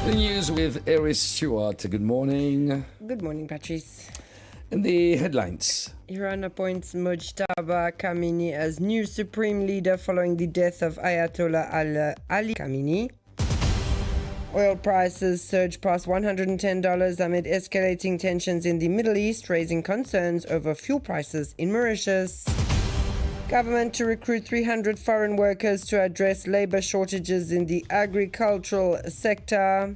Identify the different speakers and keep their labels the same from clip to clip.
Speaker 1: The news with Eris Stewart. Good morning.
Speaker 2: Good morning, Patrice.
Speaker 1: And the headlines.
Speaker 2: Iran appoints Mojtaba Khamenei as new supreme leader following the death of Ayatollah Ali Khamenei. Oil prices surge past $110 amid escalating tensions in the Middle East, raising concerns over fuel prices in Mauritius. Government to recruit 300 foreign workers to address labor shortages in the agricultural sector.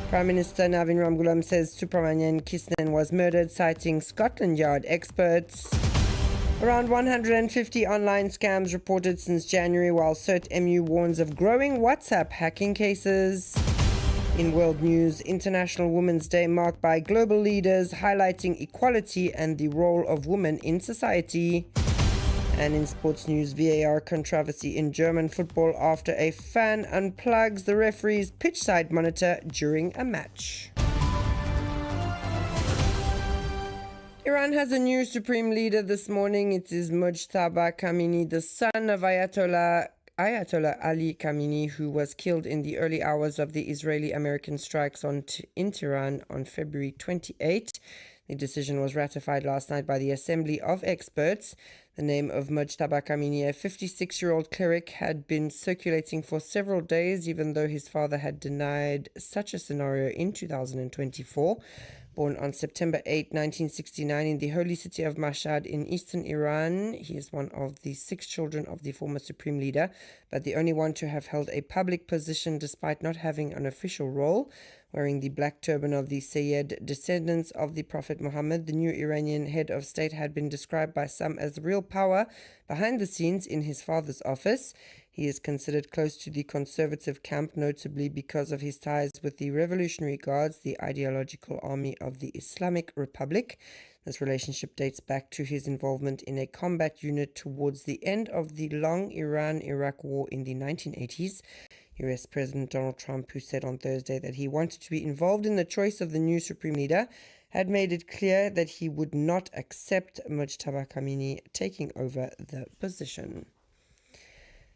Speaker 2: Prime Minister Navin Ramgoolam says Subramanian Krishnan was murdered, citing Scotland Yard experts. Around 150 online scams reported since January, while CERT-MU warns of growing WhatsApp hacking cases. In world news, International Women's Day marked by global leaders highlighting equality and the role of women in society. And in sports news, VAR controversy in German football after a fan unplugs the referee's pitchside monitor during a match. Iran has a new supreme leader this morning. It is Mojtaba Khamenei, the son of Ayatollah Ali Khamenei, who was killed in the early hours of the Israeli-American strikes in Tehran on February 28. The decision was ratified last night by the Assembly of Experts. The name of Mojtaba Khamenei, a 56-year-old cleric, had been circulating for several days, even though his father had denied such a scenario in 2024. Born on September 8, 1969 in the holy city of Mashhad in eastern Iran, he is one of the 6 children of the former supreme leader, but the only one to have held a public position despite not having an official role. Wearing the black turban of the Sayyid descendants of the Prophet Muhammad, the new Iranian head of state had been described by some as the real power behind the scenes in his father's office. He is considered close to the conservative camp, notably because of his ties with the Revolutionary Guards, the ideological army of the Islamic Republic. This relationship dates back to his involvement in a combat unit towards the end of the long Iran-Iraq war in the 1980s. US President Donald Trump, who said on Thursday that he wanted to be involved in the choice of the new supreme leader, had made it clear that he would not accept Mojtaba Khamenei taking over the position.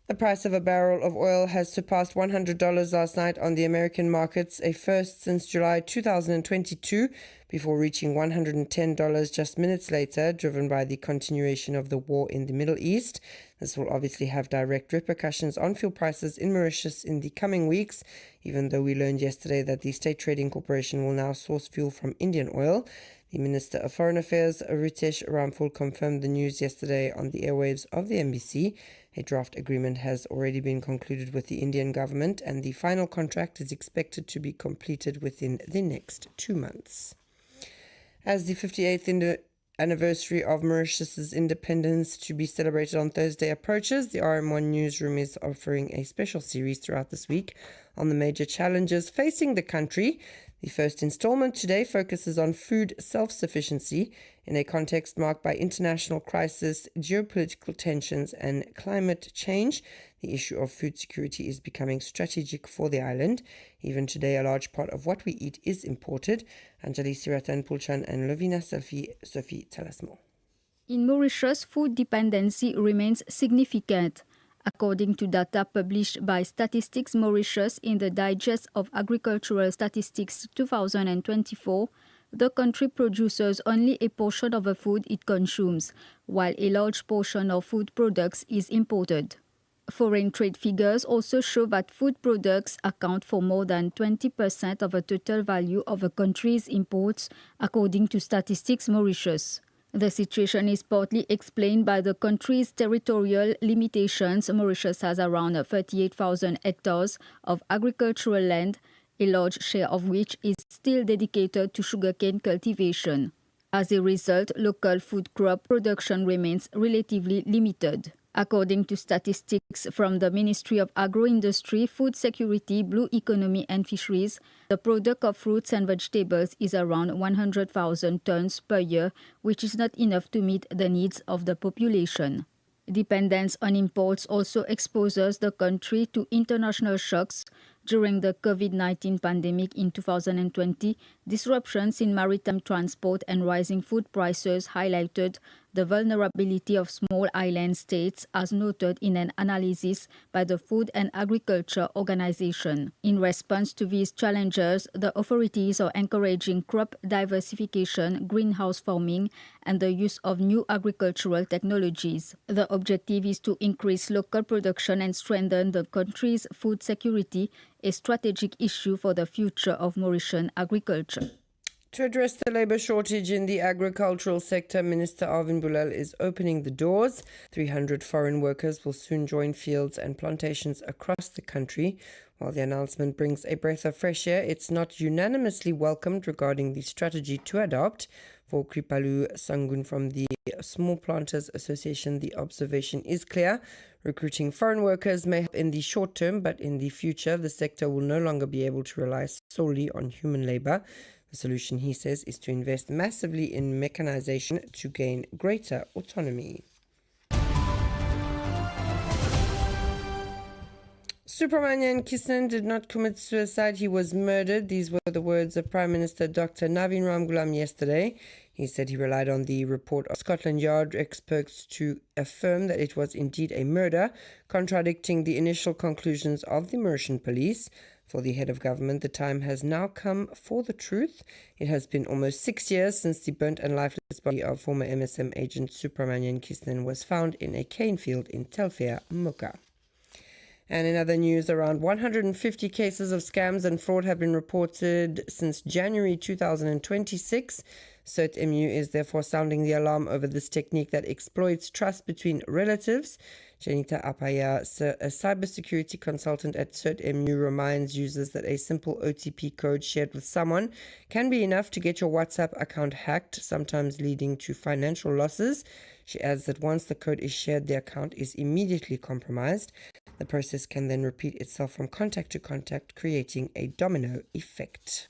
Speaker 2: The price of a barrel of oil has surpassed $100 last night on the American markets, a first since July 2022, before reaching $110 just minutes later, driven by the continuation of the war in the Middle East. This will obviously have direct repercussions on fuel prices in Mauritius in the coming weeks, even though we learned yesterday that the State Trading Corporation will now source fuel from Indian oil. The Minister of Foreign Affairs, Ritesh Ramphul, confirmed the news yesterday on the airwaves of the NBC. A draft agreement has already been concluded with the Indian government, and the final contract is expected to be completed within the next 2 months. As the 58th anniversary of Mauritius's independence to be celebrated on Thursday approaches, the RM1 newsroom is offering a special series throughout this week on the major challenges facing the country. The first installment today focuses on food self-sufficiency in a context marked by international crisis, geopolitical tensions, and climate change. The issue of food security is becoming strategic for the island. Even today, a large part of what we eat is imported. Anjali Siratan Pulchan and Lovina Sophie tell us more.
Speaker 3: In Mauritius, food dependency remains significant. According to data published by Statistics Mauritius in the Digest of Agricultural Statistics 2024, the country produces only a portion of the food it consumes, while a large portion of food products is imported. Foreign trade figures also show that food products account for more than 20% of the total value of a country's imports, according to Statistics Mauritius. The situation is partly explained by the country's territorial limitations. Mauritius has around 38,000 hectares of agricultural land, a large share of which is still dedicated to sugarcane cultivation. As a result, local food crop production remains relatively limited. According to statistics from the Ministry of Agro-Industry, Food Security, Blue Economy and Fisheries, the product of fruits and vegetables is around 100,000 tons per year, which is not enough to meet the needs of the population. Dependence on imports also exposes the country to international shocks. During the COVID-19 pandemic in 2020, disruptions in maritime transport and rising food prices highlighted the vulnerability of small island states as noted in an analysis by the Food and Agriculture Organization. In response to these challenges, the authorities are encouraging crop diversification, greenhouse farming, and the use of new agricultural technologies. The objective is to increase local production and strengthen the country's food security, a strategic issue for the future of Mauritian agriculture.
Speaker 2: To address the labour shortage in the agricultural sector, Minister Arvin Boulel is opening the doors. 300 foreign workers will soon join fields and plantations across the country. While the announcement brings a breath of fresh air, it's not unanimously welcomed regarding the strategy to adopt. For Kripalu Sangun from the Small Planters Association, the observation is clear. Recruiting foreign workers may help in the short term, but in the future, the sector will no longer be able to rely solely on human labour. The solution, he says, is to invest massively in mechanization to gain greater autonomy. Supermanyan Kisnan did not commit suicide. He was murdered. These were the words of Prime Minister Dr. Navin Ramgoolam yesterday. He said he relied on the report of Scotland Yard experts to affirm that it was indeed a murder, contradicting the initial conclusions of the Mauritian police. For the head of government, the time has now come for the truth. It has been almost 6 years since the burnt and lifeless body of former MSM agent Supermanyan Kisnan was found in a cane field in Telfair, Mocha. And in other news, around 150 cases of scams and fraud have been reported since January 2026. CERT-MU is therefore sounding the alarm over this technique that exploits trust between relatives. Janita Apaya, a cybersecurity consultant at CERT-MU, reminds users that a simple OTP code shared with someone can be enough to get your WhatsApp account hacked, sometimes leading to financial losses. She adds that once the code is shared, the account is immediately compromised. The process can then repeat itself from contact to contact, creating a domino effect.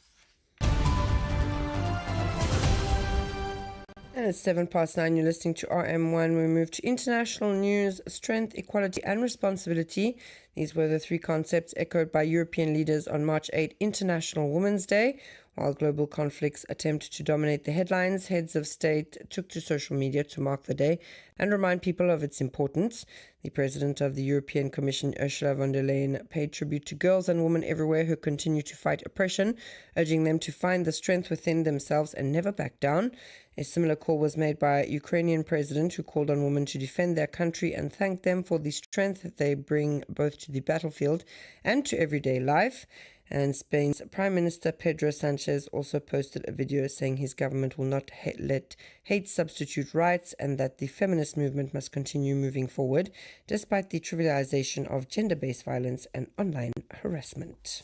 Speaker 2: And it's 9:07. You're listening to RM1. We move to international news: strength, equality, and responsibility. These were the three concepts echoed by European leaders on March 8, International Women's Day. While global conflicts attempt to dominate the headlines, heads of state took to social media to mark the day and remind people of its importance. The President of the European Commission, Ursula von der Leyen, paid tribute to girls and women everywhere who continue to fight oppression, urging them to find the strength within themselves and never back down. A similar call was made by a Ukrainian president, who called on women to defend their country and thanked them for the strength that they bring both to the battlefield and to everyday life. And Spain's Prime Minister Pedro Sanchez also posted a video saying his government will not let hate substitute rights, and that the feminist movement must continue moving forward despite the trivialization of gender-based violence and online harassment.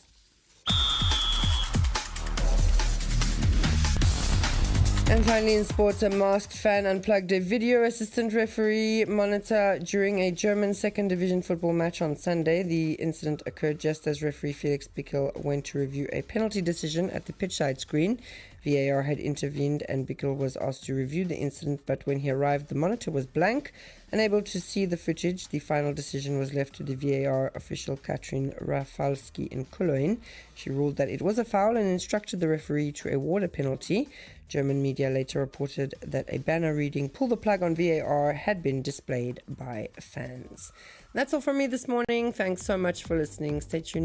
Speaker 2: And finally in sports, a masked fan unplugged a video assistant referee monitor during a German second division football match on Sunday. The incident occurred just as referee Felix Bickel went to review a penalty decision at the pitchside screen. VAR had intervened and Bickel was asked to review the incident, but when he arrived, the monitor was blank. Unable to see the footage, the final decision was left to the VAR official Katrin Rafalski in Cologne. She ruled that it was a foul and instructed the referee to award a penalty. German media later reported that a banner reading "Pull the plug on VAR" had been displayed by fans. That's all from me this morning. Thanks so much for listening. Stay tuned now.